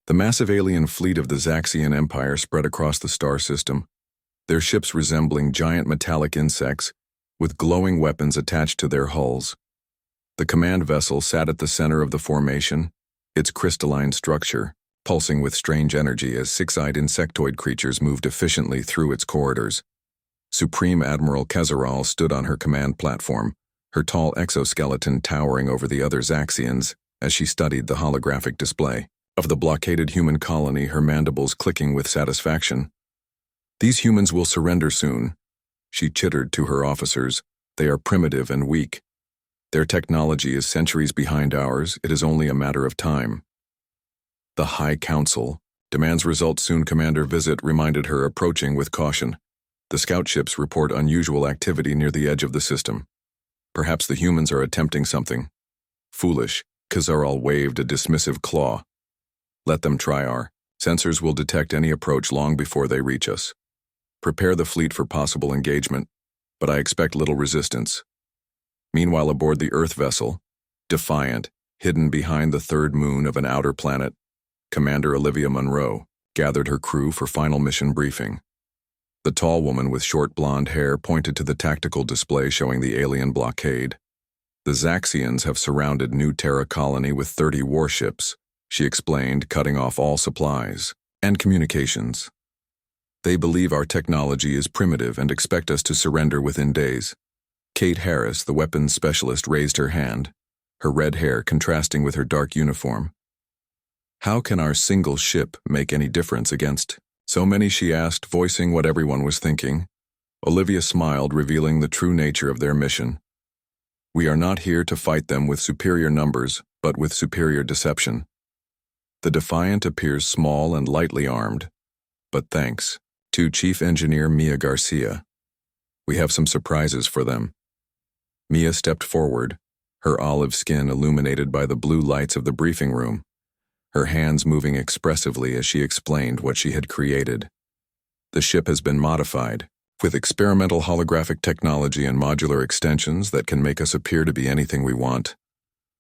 The massive alien fleet of the Zaxian Empire spread across the star system, their ships resembling giant metallic insects, with glowing weapons attached to their hulls. The command vessel sat at the center of the formation, its crystalline structure pulsing with strange energy as six-eyed insectoid creatures moved efficiently through its corridors. Supreme Admiral Kezeral stood on her command platform, her tall exoskeleton towering over the other Zaxians as she studied the holographic display of the blockaded human colony, her mandibles clicking with satisfaction. "These humans will surrender soon," she chittered to her officers. "They are primitive and weak. Their technology is centuries behind ours. It is only a matter of time." "The High Council demands results soon," Commander Visit reminded her, approaching with caution. "The scout ships report unusual activity near the edge of the system. Perhaps the humans are attempting something." "Foolish," Kezeral waved a dismissive claw. "Let them try. Our sensors will detect any approach long before they reach us. Prepare the fleet for possible engagement, but I expect little resistance." Meanwhile, aboard the Earth vessel, Defiant, hidden behind the third moon of an outer planet, Commander Olivia Monroe gathered her crew for final mission briefing. The tall woman with short blonde hair pointed to the tactical display showing the alien blockade. "The Zaxians have surrounded New Terra colony with 30 warships," she explained, cutting off all supplies and communications. "They believe our technology is primitive and expect us to surrender within days." Kate Harris, the weapons specialist, raised her hand, her red hair contrasting with her dark uniform. "How can our single ship make any difference against so many?" she asked, voicing what everyone was thinking. Olivia smiled, revealing the true nature of their mission. "We are not here to fight them with superior numbers, but with superior deception. The Defiant appears small and lightly armed, but thanks to Chief Engineer Mia Garcia, we have some surprises for them." Mia stepped forward, her olive skin illuminated by the blue lights of the briefing room, her hands moving expressively as she explained what she had created. "The ship has been modified, with experimental holographic technology and modular extensions that can make us appear to be anything we want,"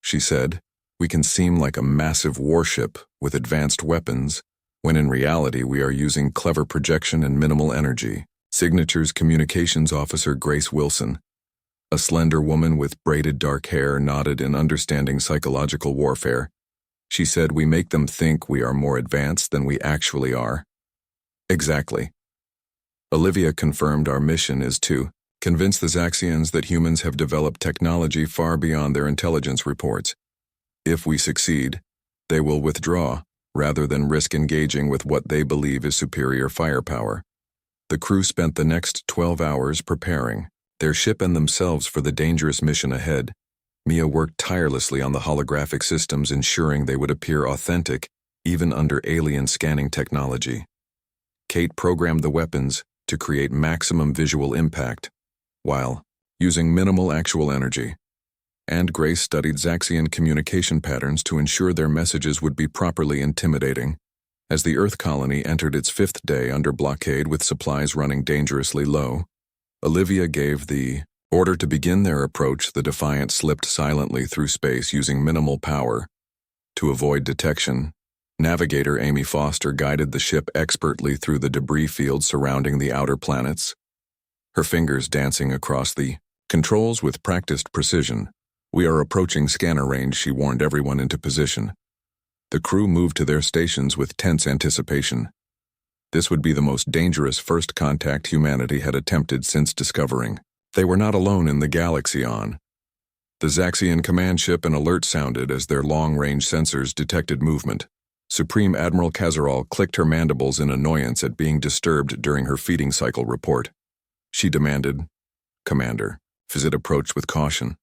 she said. "We can seem like a massive warship with advanced weapons, when in reality we are using clever projection and minimal energy." Signature's communications officer Grace Wilson, a slender woman with braided dark hair, nodded in understanding psychological warfare. She said, "We make them think we are more advanced than we actually are." "Exactly." Olivia confirmed, "Our mission is to convince the Zaxians that humans have developed technology far beyond their intelligence reports. If we succeed, they will withdraw, rather than risk engaging with what they believe is superior firepower." The crew spent the next 12 hours preparing their ship and themselves for the dangerous mission ahead. Mia worked tirelessly on the holographic systems, ensuring they would appear authentic even under alien scanning technology. Kate programmed the weapons to create maximum visual impact, while using minimal actual energy. And Grace studied Zaxian communication patterns to ensure their messages would be properly intimidating. As the Earth colony entered its 5th day under blockade with supplies running dangerously low, Olivia gave the order to begin their approach. The Defiant slipped silently through space using minimal power. To avoid detection, navigator Amy Foster guided the ship expertly through the debris field surrounding the outer planets, her fingers dancing across the controls with practiced precision. "We are approaching scanner range," she warned everyone into position. The crew moved to their stations with tense anticipation. This would be the most dangerous first contact humanity had attempted since discovering they were not alone in the galaxy. On the Zaxian command ship, an alert sounded as their long-range sensors detected movement. Supreme Admiral Kezeral clicked her mandibles in annoyance at being disturbed during her feeding cycle report. She demanded, "Commander," Fizit approached with caution.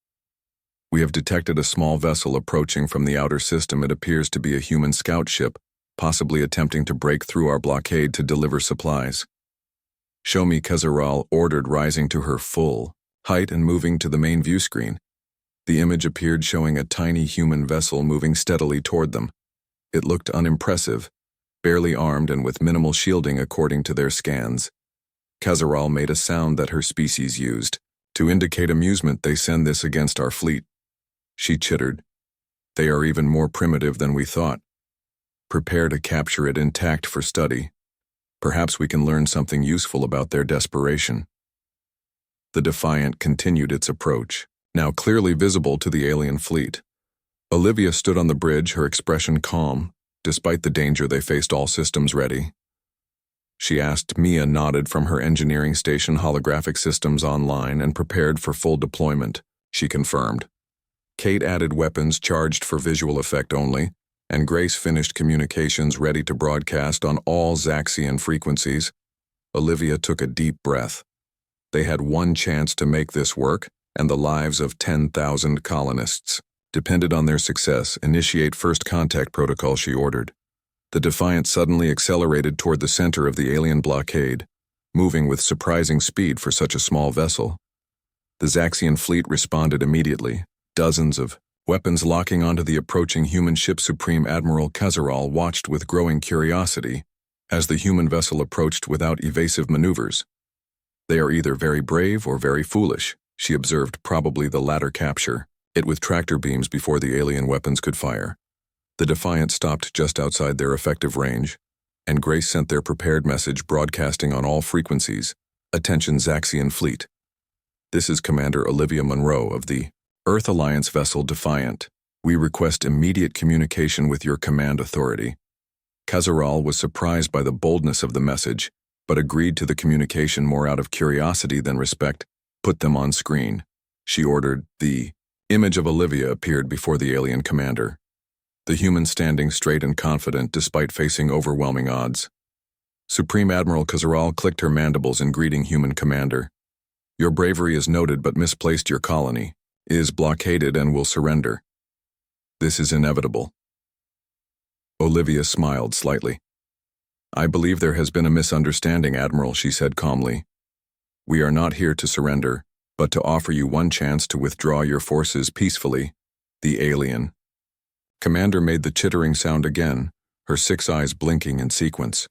"We have detected a small vessel approaching from the outer system. It appears to be a human scout ship, possibly attempting to break through our blockade to deliver supplies." "Show me," Kezeral ordered, rising to her full height and moving to the main view screen. The image appeared, showing a tiny human vessel moving steadily toward them. It looked unimpressive, barely armed and with minimal shielding according to their scans. Kezeral made a sound that her species used to indicate amusement. "They send this against our fleet," she chittered. "They are even more primitive than we thought." prepare to capture it intact for study. Perhaps we can learn something useful about their desperation. The Defiant continued its approach, now clearly visible to the alien fleet. Olivia stood on the bridge, her expression calm, despite the danger they faced, all systems ready. She asked. Mia nodded from her engineering station, holographic systems online and prepared for full deployment, she confirmed. Kate added weapons charged for visual effect only, and Grace finished communications ready to broadcast on all Zaxian frequencies. Olivia took a deep breath. They had one chance to make this work, and the lives of 10,000 colonists depended on their success. Initiate first contact protocol, she ordered. The Defiant suddenly accelerated toward the center of the alien blockade, moving with surprising speed for such a small vessel. The Zaxian fleet responded immediately, dozens of weapons locking onto the approaching human ship. Supreme Admiral Kazaral watched with growing curiosity as the human vessel approached without evasive maneuvers. They are either very brave or very foolish, she observed, probably the latter. Capture it with tractor beams before the alien weapons could fire. The Defiant stopped just outside their effective range, and Grace sent their prepared message broadcasting on all frequencies. Attention Zaxian fleet. This is Commander Olivia Monroe of the Earth Alliance vessel Defiant. We request immediate communication with your command authority. Kazaral was surprised by the boldness of the message, but agreed to the communication more out of curiosity than respect. Put them on screen, she ordered. The image of Olivia appeared before the alien commander, the human standing straight and confident despite facing overwhelming odds. Supreme Admiral Kazaral clicked her mandibles in greeting human commander. Your bravery is noted, but misplaced. Your colony is blockaded and will surrender. This is inevitable. Olivia smiled slightly. I believe there has been a misunderstanding, Admiral, she said calmly. We are not here to surrender, but to offer you one chance to withdraw your forces peacefully. The alien commander made the chittering sound again, her 6 eyes blinking in sequence.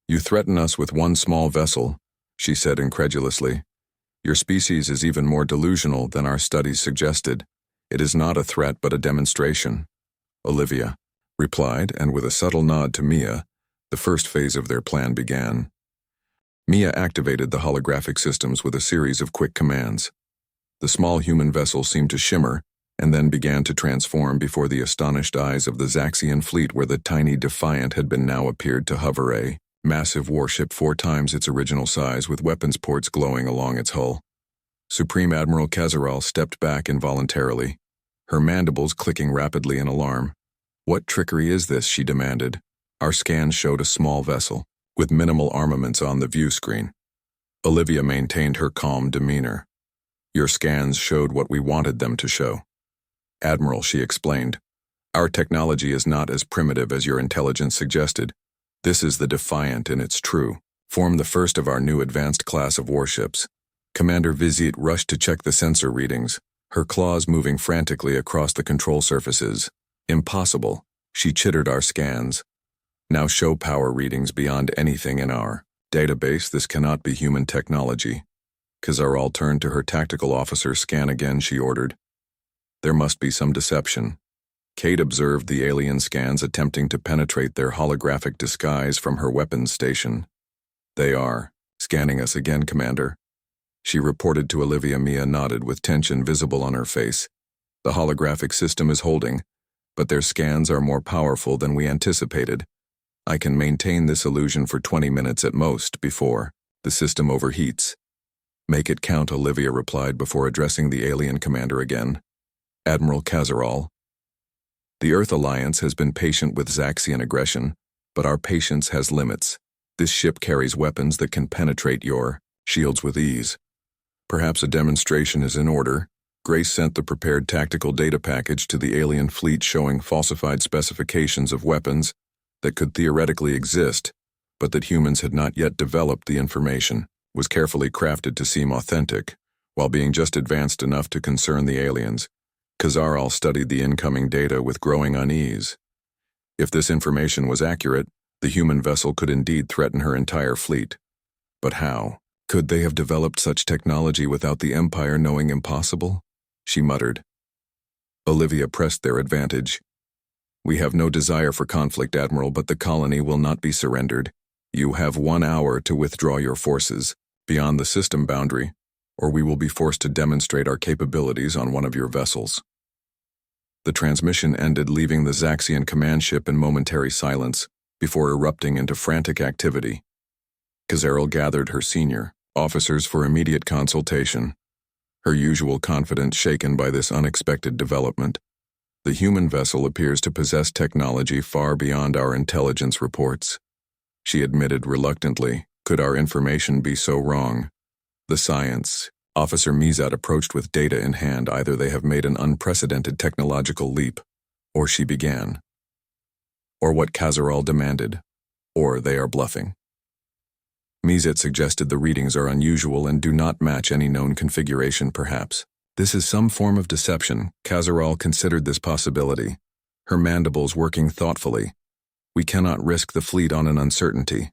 You threaten us with one small vessel, she said incredulously. Your species is even more delusional than our studies suggested. It is not a threat but a demonstration, Olivia replied, and with a subtle nod to Mia, the first phase of their plan began. Mia activated the holographic systems with a series of quick commands. The small human vessel seemed to shimmer, and then began to transform before the astonished eyes of the Zaxian fleet, where the tiny Defiant had been now appeared to hover, a massive warship 4 times its original size with weapons ports glowing along its hull. Supreme Admiral Kazaral stepped back involuntarily, her mandibles clicking rapidly in alarm. What trickery is this, she demanded. Our scans showed a small vessel, with minimal armaments on the view screen. Olivia maintained her calm demeanor. Your scans showed what we wanted them to show. Admiral, she explained, our technology is not as primitive as your intelligence suggested. This is the Defiant in its true form, the first of our new advanced class of warships. Commander Vizit rushed to check the sensor readings, her claws moving frantically across the control surfaces. Impossible, she chittered. Our scans now show power readings beyond anything in our database. This cannot be human technology. Kazaral turned to her tactical officer. Scan again, she ordered. There must be some deception. Kate observed the alien scans attempting to penetrate their holographic disguise from her weapons station. They are scanning us again, Commander, she reported to Olivia. Mia nodded with tension visible on her face. The holographic system is holding, but their scans are more powerful than we anticipated. I can maintain this illusion for 20 minutes at most before the system overheats. Make it count, Olivia replied before addressing the alien commander again. Admiral Kazaral. The Earth Alliance has been patient with Zaxian aggression, but our patience has limits. This ship carries weapons that can penetrate your shields with ease. Perhaps a demonstration is in order. Grace sent the prepared tactical data package to the alien fleet showing falsified specifications of weapons that could theoretically exist, but that humans had not yet developed. The information was carefully crafted to seem authentic, while being just advanced enough to concern the aliens. Kazaral studied the incoming data with growing unease. If this information was accurate, the human vessel could indeed threaten her entire fleet. But how could they have developed such technology without the Empire knowing? Impossible, she muttered. Olivia pressed their advantage. We have no desire for conflict, Admiral, but the colony will not be surrendered. You have 1 hour to withdraw your forces beyond the system boundary, or we will be forced to demonstrate our capabilities on one of your vessels. The transmission ended, leaving the Zaxian command ship in momentary silence before erupting into frantic activity. Kazeril gathered her senior officers for immediate consultation, her usual confidence shaken by this unexpected development. The human vessel appears to possess technology far beyond our intelligence reports. She admitted reluctantly, could our information be so wrong? The science. Officer Mizat approached with data in hand. Either they have made an unprecedented technological leap, or she began. Or what Kazeril demanded, or they are bluffing. Mizat suggested the readings are unusual and do not match any known configuration, perhaps. This is some form of deception. Kazeril considered this possibility, her mandibles working thoughtfully. We cannot risk the fleet on an uncertainty.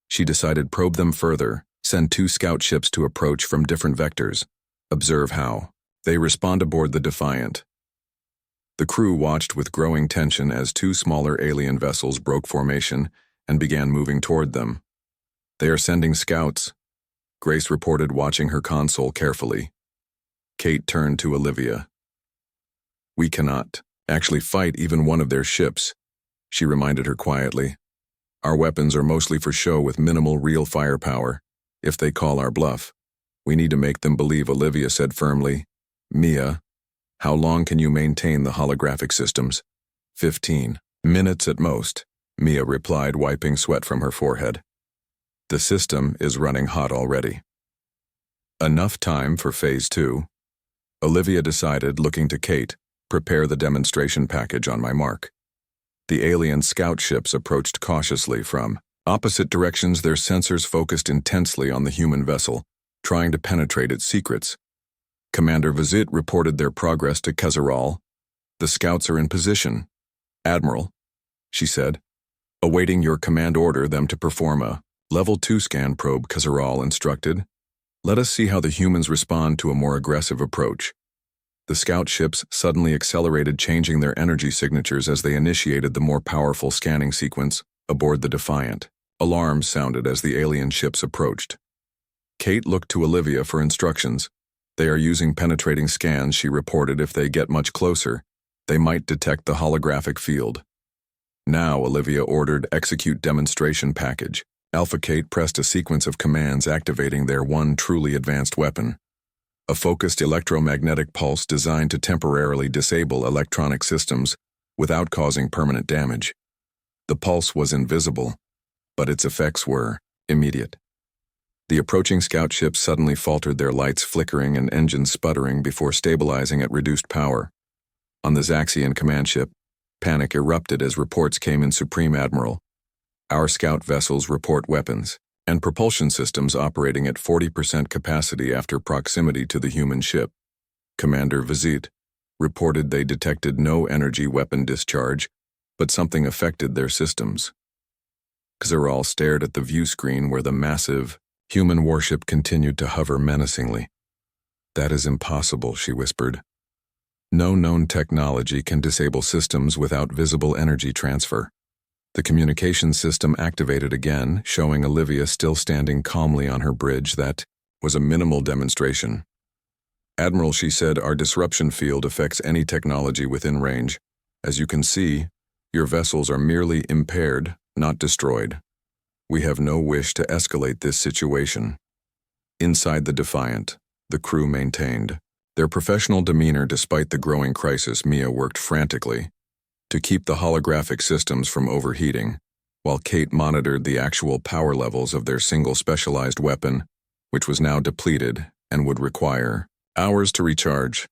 She decided probe them further, send 2 scout ships to approach from different vectors. Observe how they respond aboard the Defiant. The crew watched with growing tension as 2 smaller alien vessels broke formation and began moving toward them. They are sending scouts, Grace reported, watching her console carefully. Kate turned to Olivia. We cannot actually fight even one of their ships, she reminded her quietly. Our weapons are mostly for show with minimal real firepower. If they call our bluff, we need to make them believe, Olivia said firmly. Mia, how long can you maintain the holographic systems? 15 minutes at most, Mia replied, wiping sweat from her forehead. The system is running hot already. Enough time for Phase 2. Olivia decided, looking to Kate, prepare the demonstration package on my mark. The alien scout ships approached cautiously from opposite directions, their sensors focused intensely on the human vessel, trying to penetrate its secrets. Commander Vizit reported their progress to Kazeril. The scouts are in position. Admiral, she said, awaiting your command order them to perform a Level 2 scan probe, Kazeril instructed. Let us see how the humans respond to a more aggressive approach. The scout ships suddenly accelerated, changing their energy signatures as they initiated the more powerful scanning sequence aboard the Defiant. Alarms sounded as the alien ships approached. Kate looked to Olivia for instructions. They are using penetrating scans, she reported. If they get much closer, they might detect the holographic field. Now, Olivia ordered, execute demonstration package. Alpha Kate pressed a sequence of commands, activating their one truly advanced weapon. A focused electromagnetic pulse designed to temporarily disable electronic systems without causing permanent damage. The pulse was invisible, but its effects were immediate. The approaching scout ships suddenly faltered, their lights flickering and engines sputtering before stabilizing at reduced power. On the Zaxian command ship, panic erupted as reports came in. Supreme Admiral, our scout vessels report weapons and propulsion systems operating at 40% capacity after proximity to the human ship. Commander Vizit reported they detected no energy weapon discharge, but something affected their systems. Kazeril stared at the view screen where the massive human warship continued to hover menacingly. That is impossible, she whispered. No known technology can disable systems without visible energy transfer. The communication system activated again, showing Olivia still standing calmly on her bridge. That was a minimal demonstration. Admiral, she said, our disruption field affects any technology within range. As you can see, your vessels are merely impaired, not destroyed. We have no wish to escalate this situation. Inside the Defiant, the crew maintained their professional demeanor despite the growing crisis. Mia worked frantically to keep the holographic systems from overheating, while Kate monitored the actual power levels of their single specialized weapon, which was now depleted and would require hours to recharge.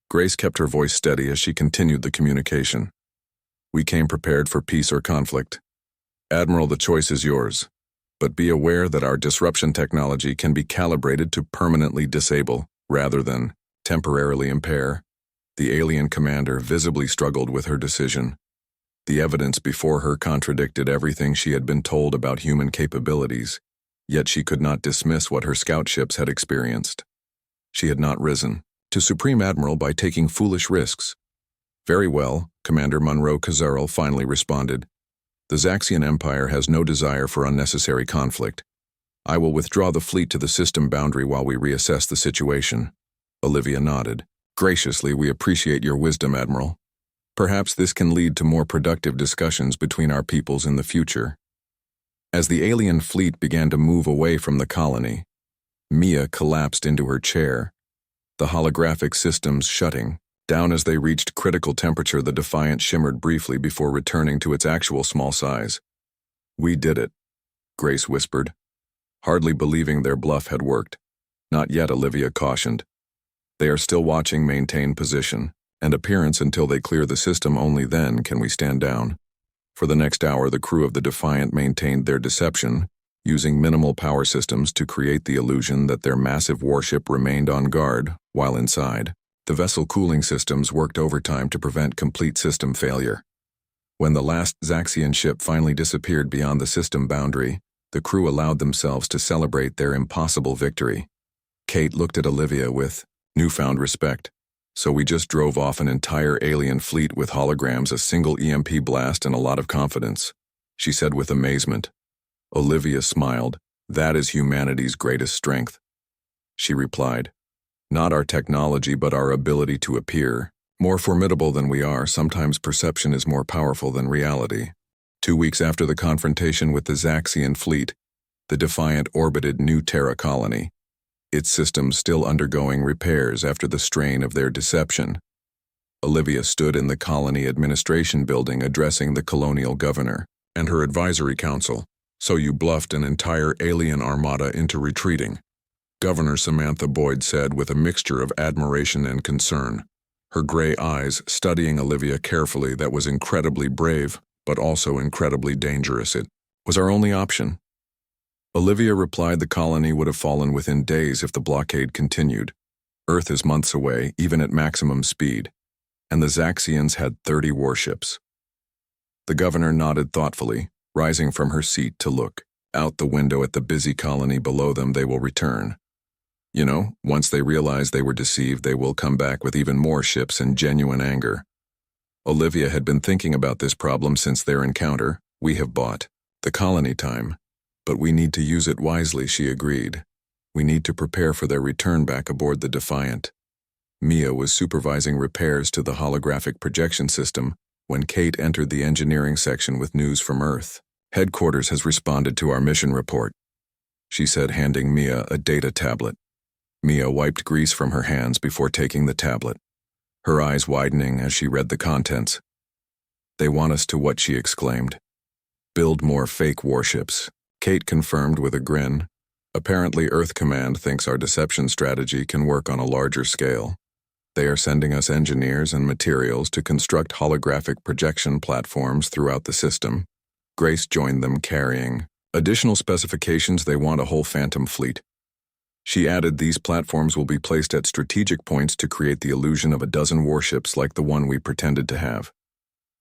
Grace kept her voice steady as she continued the communication. We came prepared for peace or conflict. Admiral, the choice is yours, but be aware that our disruption technology can be calibrated to permanently disable, rather than temporarily impair. The alien commander visibly struggled with her decision. The evidence before her contradicted everything she had been told about human capabilities, yet she could not dismiss what her scout ships had experienced. She had not risen to Supreme Admiral by taking foolish risks. Very well, Commander Monroe Kazarl finally responded. The Zaxian Empire has no desire for unnecessary conflict. I will withdraw the fleet to the system boundary while we reassess the situation. Olivia nodded. Graciously, we appreciate your wisdom, Admiral. Perhaps this can lead to more productive discussions between our peoples in the future. As the alien fleet began to move away from the colony, Mia collapsed into her chair, the holographic systems shutting down as they reached critical temperature. The Defiant shimmered briefly before returning to its actual small size. We did it, Grace whispered, hardly believing their bluff had worked. Not yet, Olivia cautioned. They are still watching. Maintain position and appearance until they clear the system. Only then can we stand down. For the next hour, the crew of the Defiant maintained their deception, using minimal power systems to create the illusion that their massive warship remained on guard while inside. The vessel cooling systems worked overtime to prevent complete system failure. When the last Zaxian ship finally disappeared beyond the system boundary, the crew allowed themselves to celebrate their impossible victory. Kate looked at Olivia with newfound respect. So we just drove off an entire alien fleet with holograms, a single EMP blast, and a lot of confidence, she said with amazement. Olivia smiled. That is humanity's greatest strength. She replied, not our technology, but our ability to appear. More formidable than we are, sometimes perception is more powerful than reality. 2 weeks after the confrontation with the Zaxian fleet, the Defiant orbited New Terra colony, its systems still undergoing repairs after the strain of their deception. Olivia stood in the colony administration building addressing the colonial governor and her advisory council. So you bluffed an entire alien armada into retreating, Governor Samantha Boyd said with a mixture of admiration and concern, her gray eyes studying Olivia carefully. That was incredibly brave, but also incredibly dangerous. It was our only option. Olivia replied the colony would have fallen within days if the blockade continued. Earth is months away, even at maximum speed, and the Zaxians had 30 warships. The governor nodded thoughtfully, rising from her seat to look out the window at the busy colony below them. They will return. You know, once they realize they were deceived, they will come back with even more ships and genuine anger. Olivia had been thinking about this problem since their encounter. We have bought the colony time, but we need to use it wisely, she agreed. We need to prepare for their return back aboard the Defiant. Mia was supervising repairs to the holographic projection system when Kate entered the engineering section with news from Earth. Headquarters has responded to our mission report, she said, handing Mia a data tablet. Mia wiped grease from her hands before taking the tablet, her eyes widening as she read the contents. They want us to what, she exclaimed. Build more fake warships, Kate confirmed with a grin. Apparently Earth Command thinks our deception strategy can work on a larger scale. They are sending us engineers and materials to construct holographic projection platforms throughout the system. Grace joined them carrying additional specifications. They want a whole Phantom fleet. She added these platforms will be placed at strategic points to create the illusion of a dozen warships like the one we pretended to have.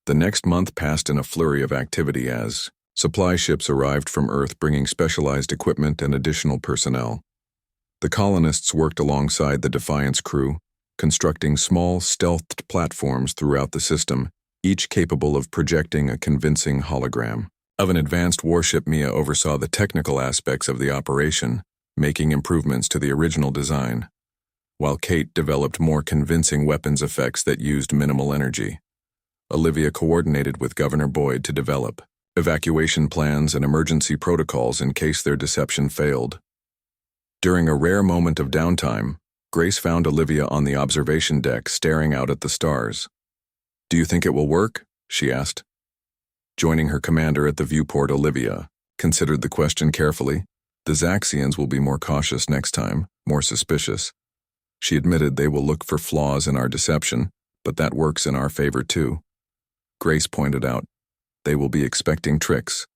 The next month passed in a flurry of activity as supply ships arrived from Earth bringing specialized equipment and additional personnel. The colonists worked alongside the Defiant's crew, constructing small, stealthed platforms throughout the system, each capable of projecting a convincing hologram of an advanced warship. Mia oversaw the technical aspects of the operation, making improvements to the original design, while Kate developed more convincing weapons effects that used minimal energy. Olivia coordinated with Governor Boyd to develop evacuation plans and emergency protocols in case their deception failed. During a rare moment of downtime, Grace found Olivia on the observation deck staring out at the stars. Do you think it will work? She asked. Joining her commander at the viewport, Olivia considered the question carefully. The Zaxians will be more cautious next time, more suspicious. She admitted they will look for flaws in our deception, but that works in our favor too. Grace pointed out, they will be expecting tricks,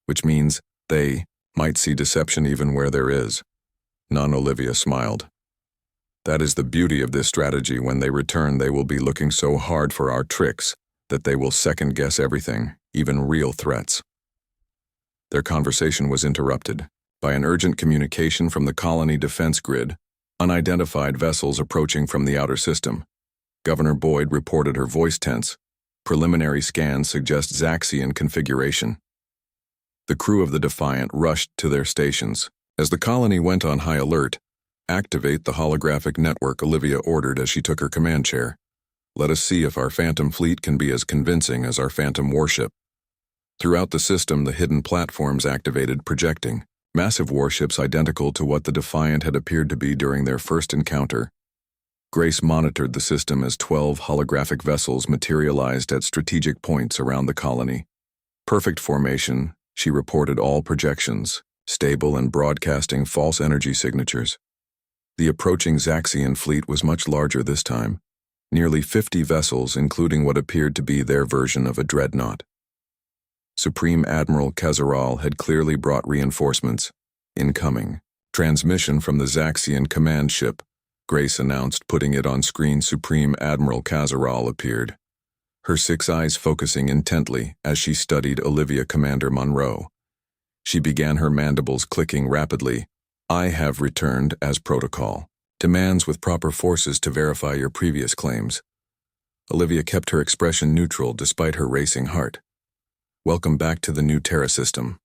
which means they might see deception even where there is. None. Olivia smiled. That is the beauty of this strategy. When they return, they will be looking so hard for our tricks that they will second-guess everything, even real threats. Their conversation was interrupted by an urgent communication from the colony defense grid, unidentified vessels approaching from the outer system. Governor Boyd reported, her voice tense. Preliminary scans suggest Zaxian configuration. The crew of the Defiant rushed to their stations. As the colony went on high alert, "Activate the holographic network," Olivia ordered as she took her command chair. "Let us see if our Phantom fleet can be as convincing as our Phantom warship." Throughout the system, the hidden platforms activated, projecting massive warships identical to what the Defiant had appeared to be during their first encounter. Grace monitored the system as 12 holographic vessels materialized at strategic points around the colony. Perfect formation, she reported all projections, stable and broadcasting false energy signatures. The approaching Zaxian fleet was much larger this time, nearly 50 vessels, including what appeared to be their version of a dreadnought. Supreme Admiral Kazaral had clearly brought reinforcements. "Incoming. Transmission from the Zaxian command ship," Grace announced, putting it on screen. Supreme Admiral Kazaral appeared, her 6 eyes focusing intently as she studied Olivia. "Commander Monroe." She began, her mandibles clicking rapidly. "I have returned as protocol. Demands with proper forces to verify your previous claims." Olivia kept her expression neutral despite her racing heart. "Welcome back to the new Terra system."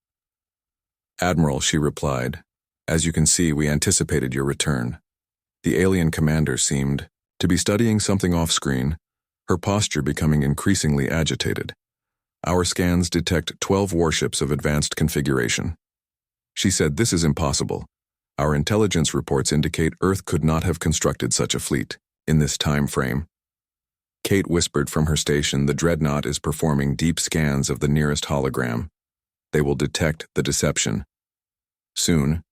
"Admiral," she replied, "as you can see, we anticipated your return." The alien commander seemed to be studying something off-screen, her posture becoming increasingly agitated. "Our scans detect 12 warships of advanced configuration." She said, "This is impossible. Our intelligence reports indicate Earth could not have constructed such a fleet in this time frame." Kate whispered from her station, "The dreadnought is performing deep scans of the nearest hologram. They will detect the deception soon."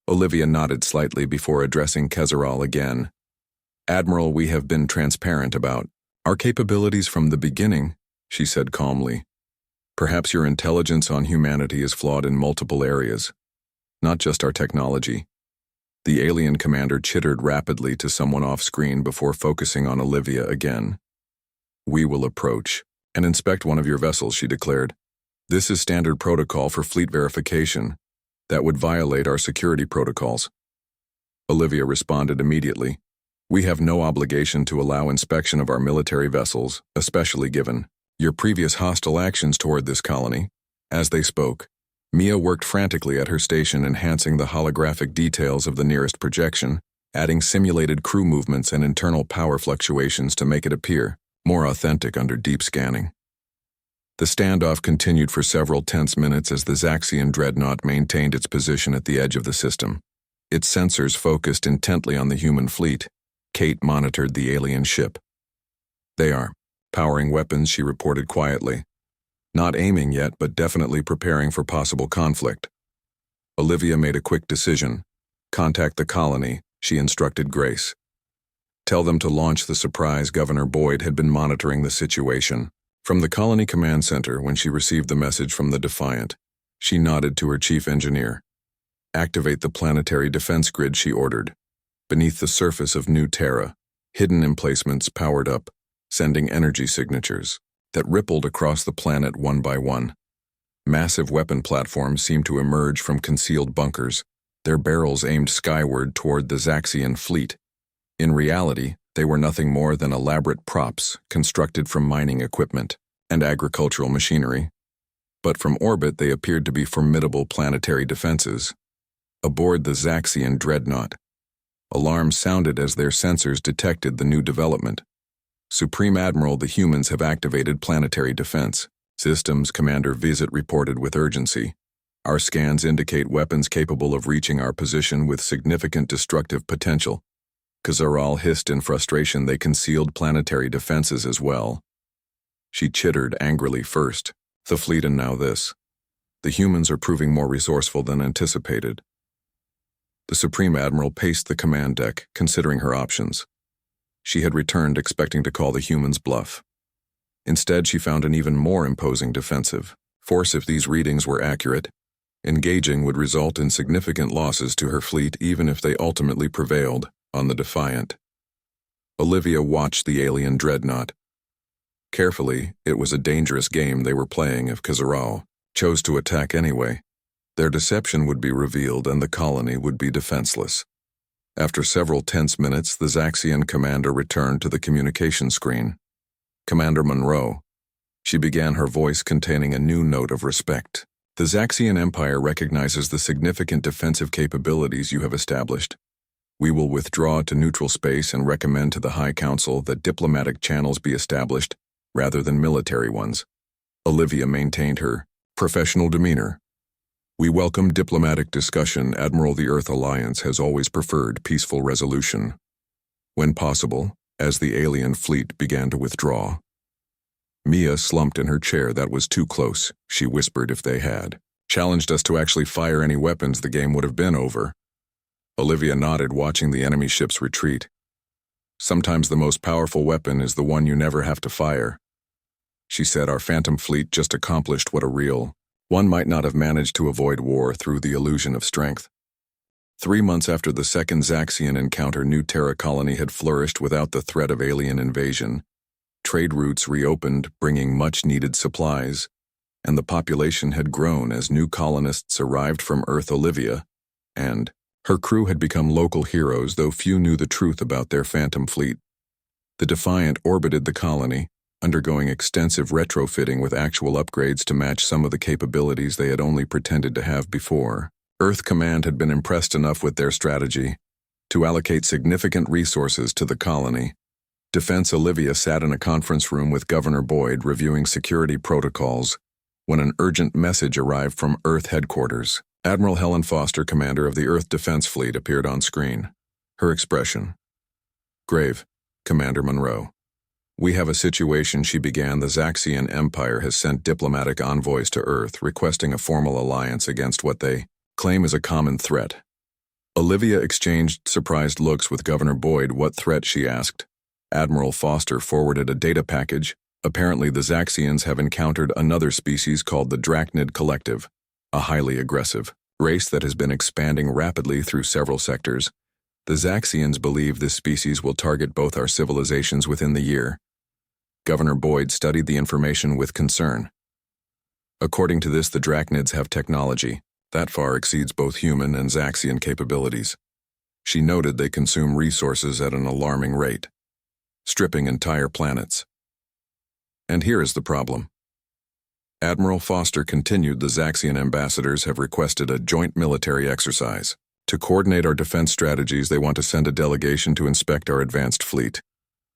Olivia nodded slightly before addressing Kazaral again. "Admiral, we have been transparent about our capabilities from the beginning," she said calmly. "Perhaps your intelligence on humanity is flawed in multiple areas, not just our technology." The alien commander chittered rapidly to someone off-screen before focusing on Olivia again. "We will approach and inspect one of your vessels," she declared. "This is standard protocol for fleet verification. That would violate our security protocols." Olivia responded immediately. "We have no obligation to allow inspection of our military vessels, especially given your previous hostile actions toward this colony." As they spoke, Mia worked frantically at her station, enhancing the holographic details of the nearest projection, adding simulated crew movements and internal power fluctuations to make it appear more authentic under deep scanning. The standoff continued for several tense minutes as the Zaxian dreadnought maintained its position at the edge of the system. Its sensors focused intently on the human fleet. Kate monitored the alien ship. "They are powering weapons," she reported quietly. "Not aiming yet, but definitely preparing for possible conflict." Olivia made a quick decision. "Contact the colony," she instructed Grace. "Tell them to launch the surprise." Governor Boyd had been monitoring the situation from the colony command center when she received the message from the Defiant. She nodded to her chief engineer. "Activate the planetary defense grid," she ordered. Beneath the surface of New Terra, hidden emplacements powered up, sending energy signatures that rippled across the planet one by one. Massive weapon platforms seemed to emerge from concealed bunkers, their barrels aimed skyward toward the Zaxian fleet. In reality, they were nothing more than elaborate props constructed from mining equipment and agricultural machinery. But from orbit, they appeared to be formidable planetary defenses. Aboard the Zaxian dreadnought, alarms sounded as their sensors detected the new development. "Supreme Admiral, the humans have activated planetary defense systems," Commander Vizit reported with urgency. "Our scans indicate weapons capable of reaching our position with significant destructive potential." Kazaral hissed in frustration. "They concealed planetary defenses as well." She chittered angrily. "First the fleet and now this. The humans are proving more resourceful than anticipated." The Supreme Admiral paced the command deck, considering her options. She had returned expecting to call the humans bluff. Instead, she found an even more imposing defensive force. If these readings were accurate, engaging would result in significant losses to her fleet, even if they ultimately prevailed on the Defiant. Olivia watched the alien dreadnought. Carefully, it was a dangerous game they were playing. If Kazaral chose to attack anyway, their deception would be revealed and the colony would be defenseless. After several tense minutes, the Zaxian commander returned to the communication screen. Commander Monroe. She began, her voice containing a new note of respect. The Zaxian Empire recognizes the significant defensive capabilities you have established. We will withdraw to neutral space and recommend to the High Council that diplomatic channels be established rather than military ones. Olivia maintained her professional demeanor. We welcome diplomatic discussion. Admiral, the Earth Alliance has always preferred peaceful resolution. When possible, as the alien fleet began to withdraw. Mia slumped in her chair. That was too close, she whispered. If they had challenged us to actually fire any weapons, the game would have been over. Olivia nodded, watching the enemy ships retreat. Sometimes the most powerful weapon is the one you never have to fire. She said, our Phantom fleet just accomplished what a real one might not have managed to avoid war through the illusion of strength. 3 months after the second Zaxian encounter, New Terra colony had flourished without the threat of alien invasion. Trade routes reopened, bringing much-needed supplies, and the population had grown as new colonists arrived from Earth. Olivia and her crew had become local heroes, though few knew the truth about their Phantom fleet. The Defiant orbited the colony, undergoing extensive retrofitting with actual upgrades to match some of the capabilities they had only pretended to have before. Earth Command had been impressed enough with their strategy to allocate significant resources to the colony. Defense. Olivia sat in a conference room with Governor Boyd reviewing security protocols when an urgent message arrived from Earth headquarters. Admiral Helen Foster, commander of the Earth Defense Fleet, appeared on screen. Her expression grave. Commander Monroe. We have a situation, she began. The Zaxian Empire has sent diplomatic envoys to Earth requesting a formal alliance against what they claim is a common threat. Olivia exchanged surprised looks with Governor Boyd. What threat, she asked. Admiral Foster forwarded a data package. Apparently the Zaxians have encountered another species called the Drachnid Collective, a highly aggressive race that has been expanding rapidly through several sectors. The Zaxians believe this species will target both our civilizations within the year. Governor Boyd studied the information with concern. According to this, the Drachnids have technology that far exceeds both human and Zaxian capabilities. She noted they consume resources at an alarming rate, stripping entire planets. And here is the problem. Admiral Foster continued, the Zaxian ambassadors have requested a joint military exercise. To coordinate our defense strategies, they want to send a delegation to inspect our advanced fleet.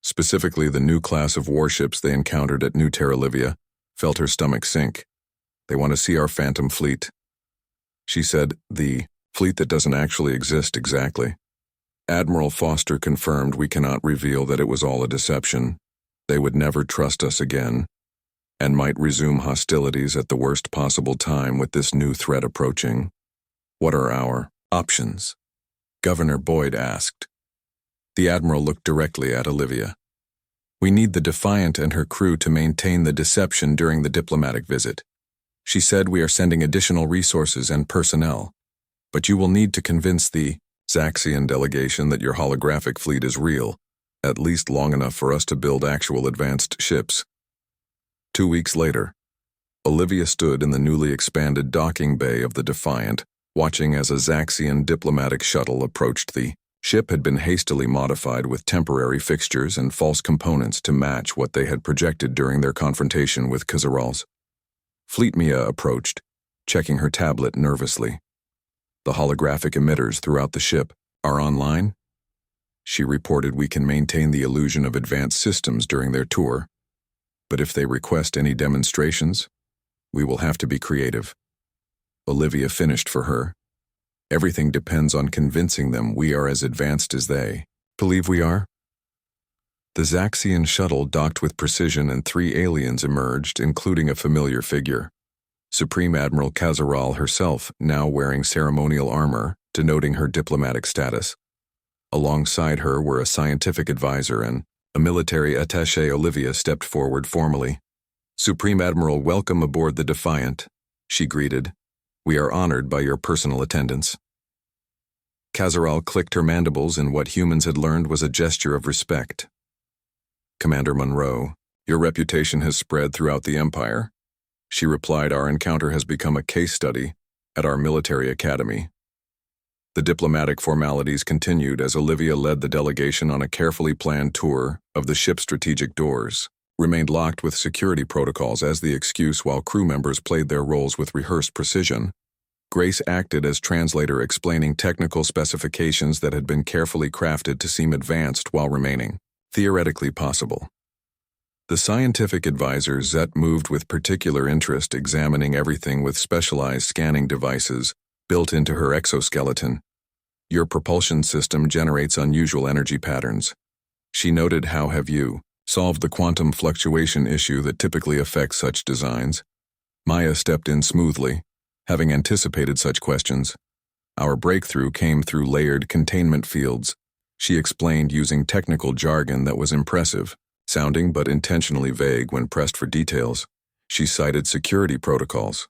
Specifically, the new class of warships they encountered at New Terra. Olivia felt her stomach sink. They want to see our Phantom fleet. She said, the fleet that doesn't actually exist. Exactly. Admiral Foster confirmed, we cannot reveal that it was all a deception. They would never trust us again, and might resume hostilities at the worst possible time with this new threat approaching. What are our options? Governor Boyd asked. The Admiral looked directly at Olivia. We need the Defiant and her crew to maintain the deception during the diplomatic visit. She said, we are sending additional resources and personnel, but you will need to convince the Zaxian delegation that your holographic fleet is real, at least long enough for us to build actual advanced ships. 2 weeks later, Olivia stood in the newly expanded docking bay of the Defiant, watching as a Zaxian diplomatic shuttle approached. The ship had been hastily modified with temporary fixtures and false components to match what they had projected during their confrontation with Khazarals. Fleet. Mia approached, checking her tablet nervously. The holographic emitters throughout the ship are online. She reported, we can maintain the illusion of advanced systems during their tour, but if they request any demonstrations, we will have to be creative. Olivia finished for her. Everything depends on convincing them we are as advanced as they believe we are. The Zaxian shuttle docked with precision and 3 aliens emerged, including a familiar figure. Supreme Admiral Khazaral herself, now wearing ceremonial armor, denoting her diplomatic status. Alongside her were a scientific advisor and a military attaché. Olivia stepped forward formally. Supreme Admiral, welcome aboard the Defiant, she greeted. We are honored by your personal attendance. Khazaral clicked her mandibles in what humans had learned was a gesture of respect. Commander Monroe, your reputation has spread throughout the Empire. She replied, our encounter has become a case study at our military academy. The diplomatic formalities continued as Olivia led the delegation on a carefully planned tour of the ship's strategic doors, remained locked with security protocols as the excuse while crew members played their roles with rehearsed precision. Grace acted as translator, explaining technical specifications that had been carefully crafted to seem advanced while remaining theoretically possible. The scientific advisor Zet moved with particular interest, examining everything with specialized scanning devices built into her exoskeleton. Your propulsion system generates unusual energy patterns. She noted, how have you solved the quantum fluctuation issue that typically affects such designs? Maya stepped in smoothly, having anticipated such questions. Our breakthrough came through layered containment fields, she explained using technical jargon that was impressive, sounding but intentionally vague when pressed for details. She cited security protocols.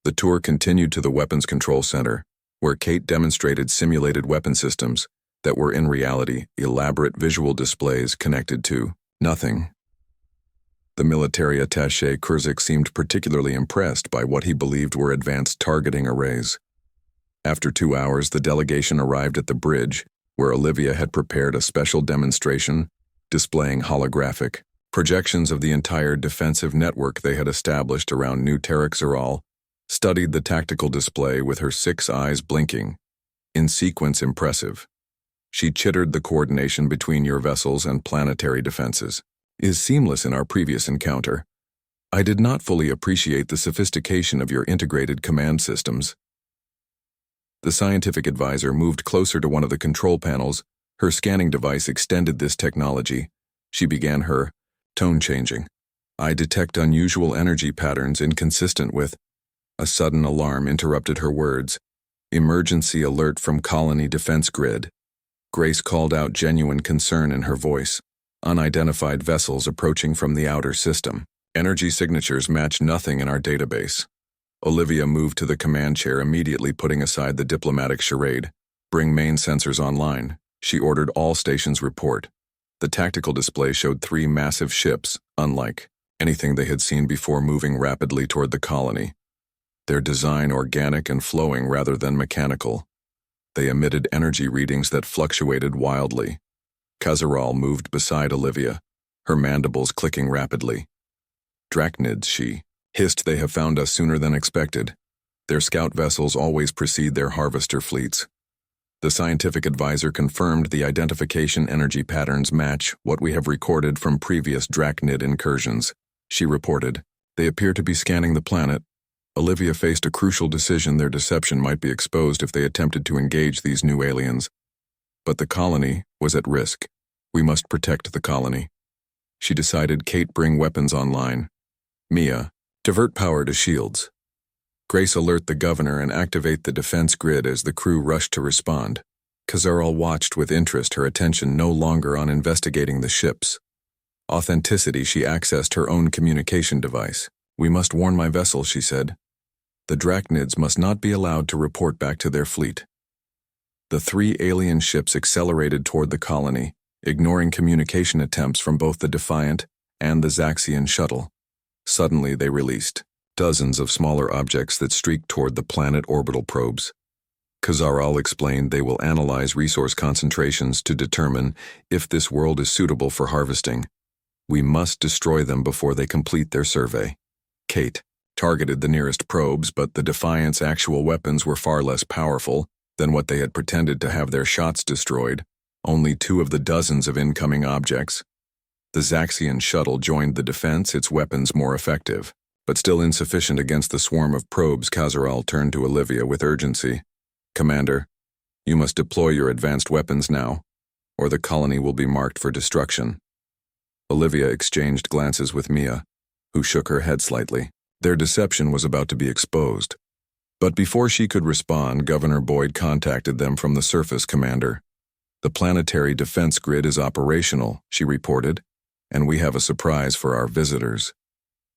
The tour continued to the Weapons Control Center, where Kate demonstrated simulated weapon systems that were in reality elaborate visual displays connected to nothing. The military attaché Kurzik seemed particularly impressed by what he believed were advanced targeting arrays. After 2 hours, the delegation arrived at the bridge, where Olivia had prepared a special demonstration displaying holographic projections of the entire defensive network they had established around New Terek-Zeral, studied the tactical display with her 6 eyes blinking, in sequence impressive. She chittered, the coordination between your vessels and planetary defenses is seamless in our previous encounter. I did not fully appreciate the sophistication of your integrated command systems. The scientific advisor moved closer to one of the control panels. Her scanning device extended this technology. She began her tone changing. I detect unusual energy patterns inconsistent with. A sudden alarm interrupted her words. Emergency alert from colony defense grid. Grace called out genuine concern in her voice. Unidentified vessels approaching from the outer system. Energy signatures match nothing in our database. Olivia moved to the command chair, immediately putting aside the diplomatic charade. Bring main sensors online. She ordered all stations report. The tactical display showed 3 massive ships, unlike anything they had seen before, moving rapidly toward the colony. Their design organic and flowing rather than mechanical. They emitted energy readings that fluctuated wildly. Kazaral moved beside Olivia, her mandibles clicking rapidly. Drachnids, she hissed, they have found us sooner than expected. Their scout vessels always precede their harvester fleets. The scientific advisor confirmed the identification energy patterns match what we have recorded from previous Drachnid incursions. She reported, they appear to be scanning the planet. Olivia faced a crucial decision. Their deception might be exposed if they attempted to engage these new aliens. But the colony was at risk. We must protect the colony. She decided. Kate, bring weapons online. Mia, divert power to shields. Grace, alert the governor and activate the defense grid as the crew rushed to respond. Kazaral watched with interest, her attention no longer on investigating the ships. Authenticity, she accessed her own communication device. We must warn my vessel, she said. The Drachnids must not be allowed to report back to their fleet. The 3 alien ships accelerated toward the colony, ignoring communication attempts from both the Defiant and the Zaxian shuttle. Suddenly they released dozens of smaller objects that streaked toward the planet orbital probes. Kazaral explained they will analyze resource concentrations to determine if this world is suitable for harvesting. We must destroy them before they complete their survey. Kate targeted the nearest probes, but the Defiant's actual weapons were far less powerful than what they had pretended to have their shots destroyed. Only 2 of the dozens of incoming objects. The Zaxian shuttle joined the defense, its weapons more effective, but still insufficient against the swarm of probes. Kazaral turned to Olivia with urgency. Commander, you must deploy your advanced weapons now, or the colony will be marked for destruction. Olivia exchanged glances with Mia, who shook her head slightly. Their deception was about to be exposed. But before she could respond, Governor Boyd contacted them from the surface. Commander, the planetary defense grid is operational, she reported, and we have a surprise for our visitors.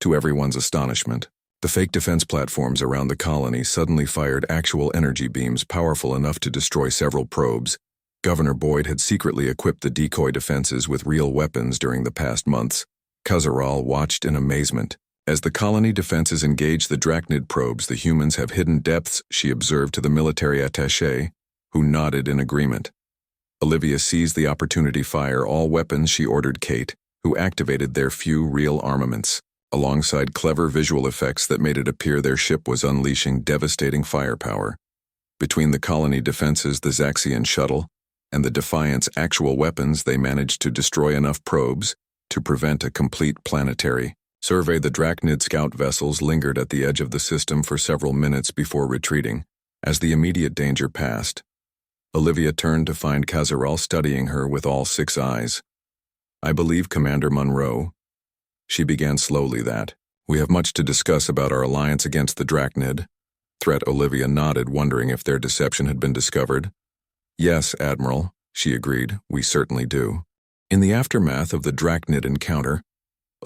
To everyone's astonishment, the fake defense platforms around the colony suddenly fired actual energy beams powerful enough to destroy several probes. Governor Boyd had secretly equipped the decoy defenses with real weapons during the past months. Kazaral watched in amazement. As the colony defenses engaged the Drachnid probes, the humans have hidden depths, she observed to the military attaché. who nodded in agreement. Olivia seized the opportunity to fire all weapons she ordered Kate, who activated their few real armaments, alongside clever visual effects that made it appear their ship was unleashing devastating firepower. Between the colony defenses, the Zaxian shuttle, and the Defiant's actual weapons, they managed to destroy enough probes to prevent a complete planetary survey. The Drachnid scout vessels lingered at the edge of the system for several minutes before retreating. As the immediate danger passed, Olivia turned to find Kazaral studying her with all 6 eyes. "I believe, Commander Monroe," she began slowly, "that we have much to discuss about our alliance against the Drachnid threat." Olivia nodded, wondering if their deception had been discovered. "Yes, Admiral," she agreed, "we certainly do." In the aftermath of the Drachnid encounter,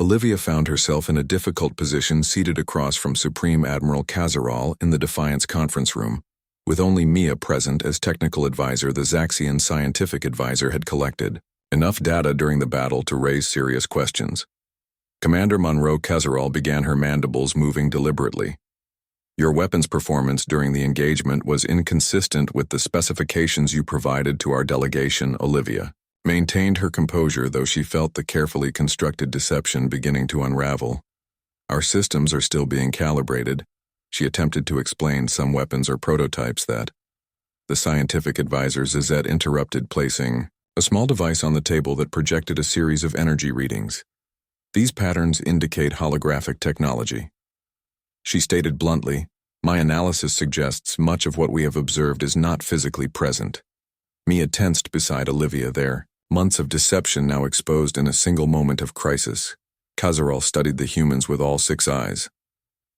Olivia found herself in a difficult position, seated across from Supreme Admiral Kazaral in the Defiance conference room. With only Mia present as technical advisor, the Zaxian scientific advisor had collected enough data during the battle to raise serious questions. Commander Monroe, Kazaral began, her mandibles moving deliberately. "Your weapons performance during the engagement was inconsistent with the specifications you provided to our delegation." Olivia maintained her composure, though she felt the carefully constructed deception beginning to unravel. "Our systems are still being calibrated," she attempted to explain. "Some weapons are prototypes that—" The scientific advisor Zizette interrupted, placing a small device on the table that projected a series of energy readings. "These patterns indicate holographic technology." She stated bluntly, "My analysis suggests much of what we have observed is not physically present." Mia tensed beside Olivia, their months of deception now exposed in a single moment of crisis. Kazaral studied the humans with all 6 eyes.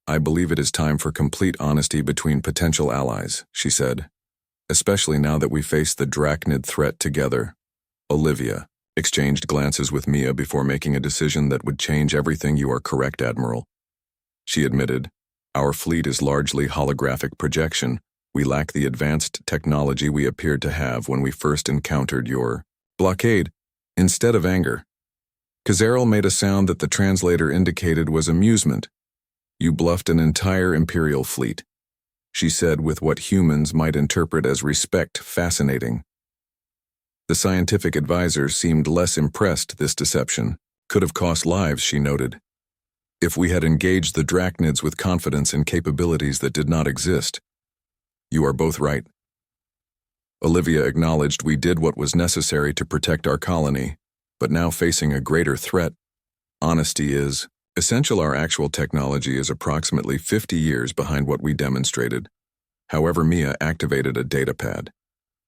"I believe it is time for complete honesty between potential allies," she said, "especially now that we face the Drachnid threat together." Olivia exchanged glances with Mia before making a decision that would change everything. "You are correct, Admiral," she admitted. "Our fleet is largely holographic projection. We lack the advanced technology we appeared to have when we first encountered your blockade." Instead of anger, Kazaral made a sound that the translator indicated was amusement. "You bluffed an entire Imperial fleet," she said with what humans might interpret as respect. "Fascinating." The scientific advisor seemed less impressed. "This deception could have cost lives," she noted. "If we had engaged the Drachnids with confidence and capabilities that did not exist." "You are both right." Olivia acknowledged. "We did what was necessary to protect our colony, but now facing a greater threat, honesty is essential. Our actual technology is approximately 50 years behind what we demonstrated." However, Mia activated a datapad,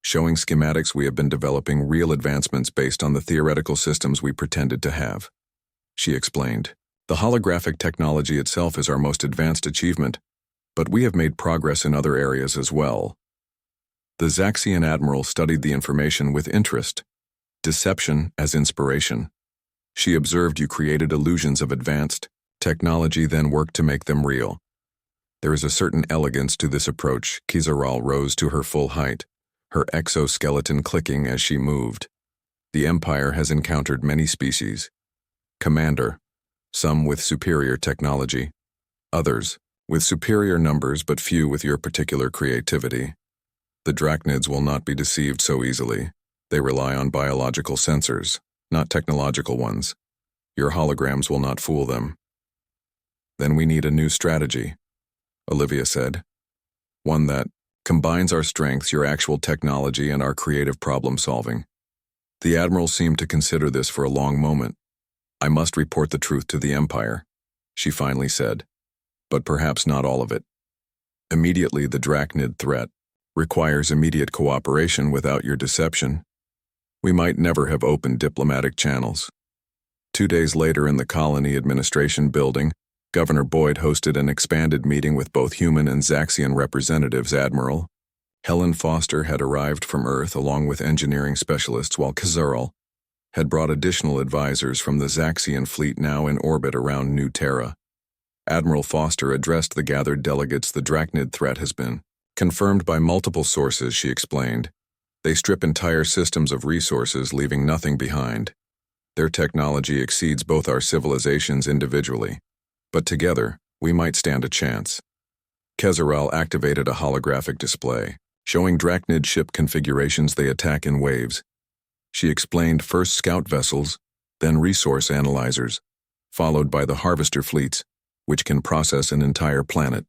showing schematics. "We have been developing real advancements based on the theoretical systems we pretended to have," she explained. "The holographic technology itself is our most advanced achievement, but we have made progress in other areas as well." The Zaxian admiral studied the information with interest. "Deception as inspiration." She observed, "You created illusions of advanced technology, then worked to make them real." There is a certain elegance to this approach. Kazaral rose to her full height, her exoskeleton clicking as she moved. "The Empire has encountered many species, Commander, some with superior technology, others with superior numbers, but few with your particular creativity. The Drachnids will not be deceived so easily. They rely on biological sensors, not technological ones. Your holograms will not fool them." "Then we need a new strategy," Olivia said. "One that combines our strengths, your actual technology, and our creative problem-solving." The Admiral seemed to consider this for a long moment. "I must report the truth to the Empire," she finally said. "But perhaps not all of it. Immediately, the Drachnid threat requires immediate cooperation. Without your deception, we might never have opened diplomatic channels." 2 days later, in the Colony Administration Building, Governor Boyd hosted an expanded meeting with both human and Zaxian representatives. Admiral Helen Foster had arrived from Earth along with engineering specialists, while Kazaral had brought additional advisors from the Zaxian fleet now in orbit around New Terra. Admiral Foster addressed the gathered delegates. "The Drachnid threat has been confirmed by multiple sources," she explained. "They strip entire systems of resources, leaving nothing behind. Their technology exceeds both our civilizations individually, but together, we might stand a chance." Kazaral activated a holographic display, showing Drachnid ship configurations they attack in waves. She explained first scout vessels, then resource analyzers, followed by the harvester fleets, which can process an entire planet.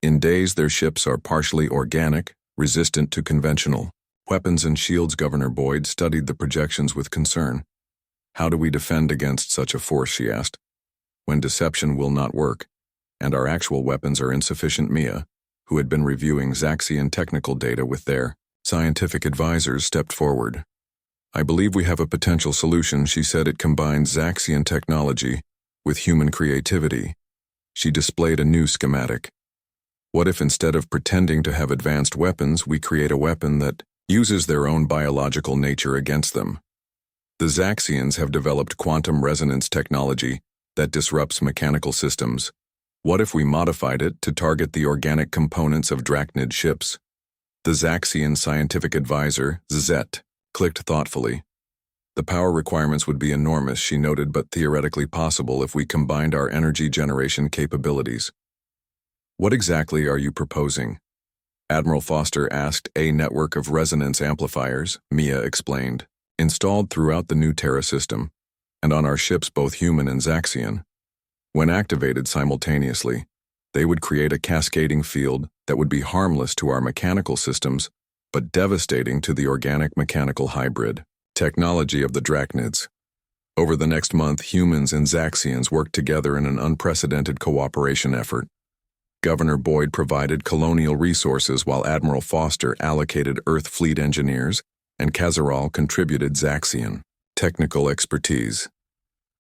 In days, their ships are partially organic, resistant to conventional weapons and shields. Governor Boyd studied the projections with concern. How do we defend against such a force, she asked, when deception will not work, and our actual weapons are insufficient? Mia, who had been reviewing Zaxian technical data with their scientific advisors, stepped forward. I believe we have a potential solution, she said. It combines Zaxian technology with human creativity. She displayed a new schematic. What if instead of pretending to have advanced weapons, we create a weapon that uses their own biological nature against them? The Zaxians have developed quantum resonance technology that disrupts mechanical systems. What if we modified it to target the organic components of Drachnid ships? The Zaxian scientific advisor, Zet, clicked thoughtfully. The power requirements would be enormous, she noted, but theoretically possible if we combined our energy generation capabilities. What exactly are you proposing? Admiral Foster asked. A network of resonance amplifiers, Mia explained, installed throughout the new Terra system, and on our ships, both human and Zaxian. When activated simultaneously, they would create a cascading field that would be harmless to our mechanical systems, but devastating to the organic-mechanical hybrid technology of the Drachnids. Over the next month, humans and Zaxians worked together in an unprecedented cooperation effort. Governor Boyd provided colonial resources while Admiral Foster allocated Earth fleet engineers, and Kazaral contributed Zaxian technical expertise.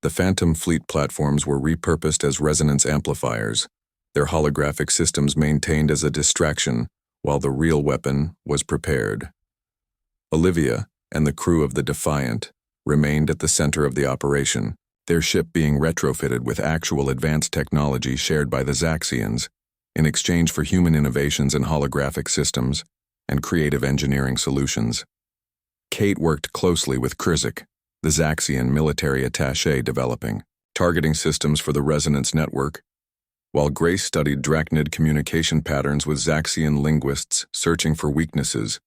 The Phantom fleet platforms were repurposed as resonance amplifiers, their holographic systems maintained as a distraction while the real weapon was prepared. Olivia and the crew of the Defiant remained at the center of the operation, their ship being retrofitted with actual advanced technology shared by the Zaxians, in exchange for human innovations in holographic systems and creative engineering solutions. Kate worked closely with Krizik, the Zaxian military attaché, developing targeting systems for the resonance network, while Grace studied Drachnid communication patterns with Zaxian linguists searching for weaknesses.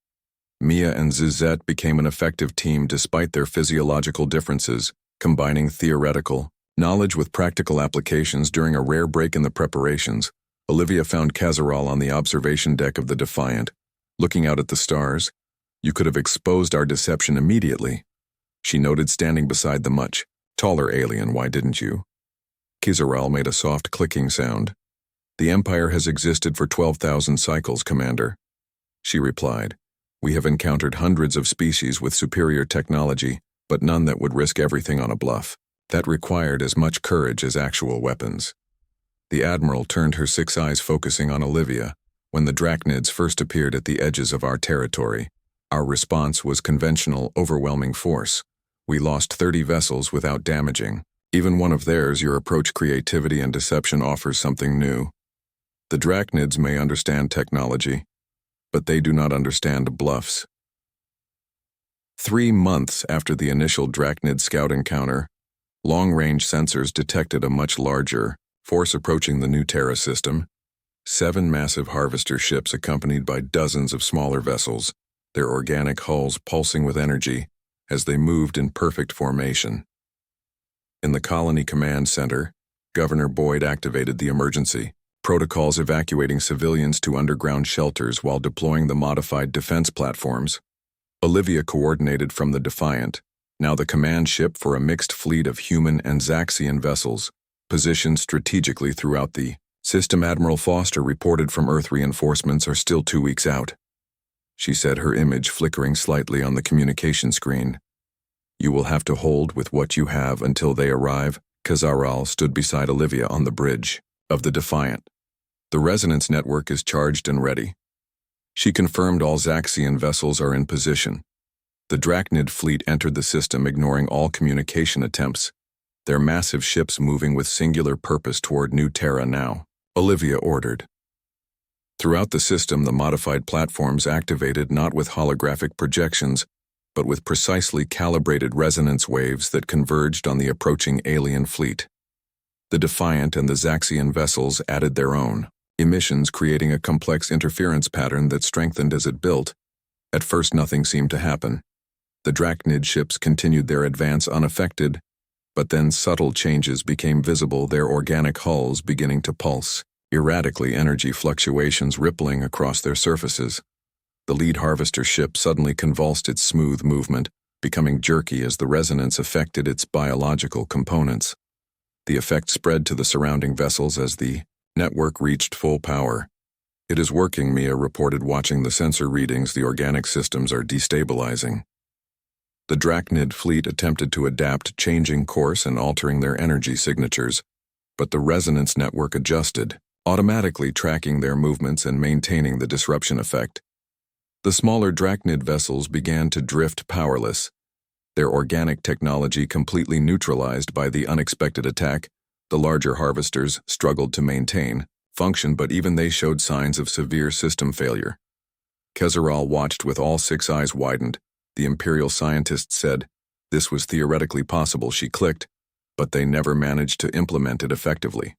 Mia and Zizette became an effective team despite their physiological differences, combining theoretical knowledge with practical applications. During a rare break in the preparations, Olivia found Kazaral on the observation deck of the Defiant, looking out at the stars. You could have exposed our deception immediately, she noted, standing beside the much taller alien. Why didn't you? Kazaral made a soft clicking sound. The Empire has existed for 12,000 cycles, Commander, she replied. We have encountered hundreds of species with superior technology, but none that would risk everything on a bluff. That required as much courage as actual weapons. The Admiral turned her six eyes focusing on Olivia. When the Drachnids first appeared at the edges of our territory, our response was conventional, overwhelming force. We lost 30 vessels without damaging even one of theirs. Your approach, creativity and deception, offers something new. The Drachnids may understand technology, but they do not understand bluffs. 3 months after the initial Drachnid scout encounter, long-range sensors detected a much larger force approaching the new Terra system. 7 massive harvester ships accompanied by dozens of smaller vessels, their organic hulls pulsing with energy as they moved in perfect formation. In the Colony Command Center, Governor Boyd activated the emergency protocols, evacuating civilians to underground shelters while deploying the modified defense platforms. Olivia coordinated from the Defiant, now the command ship for a mixed fleet of human and Zaxian vessels, positioned strategically throughout the system. Admiral Foster reported from Earth reinforcements are still 2 weeks out, she said, her image flickering slightly on the communication screen. You will have to hold with what you have until they arrive. Kazaral stood beside Olivia on the bridge of the Defiant. The resonance network is charged and ready. She confirmed all Zaxian vessels are in position. The Drachnid fleet entered the system, ignoring all communication attempts, their massive ships moving with singular purpose toward New Terra now, Olivia ordered. Throughout the system, the modified platforms activated not with holographic projections, but with precisely calibrated resonance waves that converged on the approaching alien fleet. The Defiant and the Zaxian vessels added their own emissions creating a complex interference pattern that strengthened as it built. At first nothing seemed to happen. The Drachnid ships continued their advance unaffected, but then subtle changes became visible, their organic hulls beginning to pulse, erratically energy fluctuations rippling across their surfaces. The lead harvester ship suddenly convulsed its smooth movement, becoming jerky as the resonance affected its biological components. The effect spread to the surrounding vessels as the network reached full power. "It is working," Mia reported, watching the sensor readings. "The organic systems are destabilizing." The Drachnid fleet attempted to adapt, changing course and altering their energy signatures, but the resonance network adjusted, automatically tracking their movements and maintaining the disruption effect. The smaller Drachnid vessels began to drift powerless, their organic technology completely neutralized by the unexpected attack. The larger harvesters struggled to maintain function, but even they showed signs of severe system failure. Kezeral watched with all six eyes widened. The Imperial scientist said, "This was theoretically possible," she clicked, "but they never managed to implement it effectively."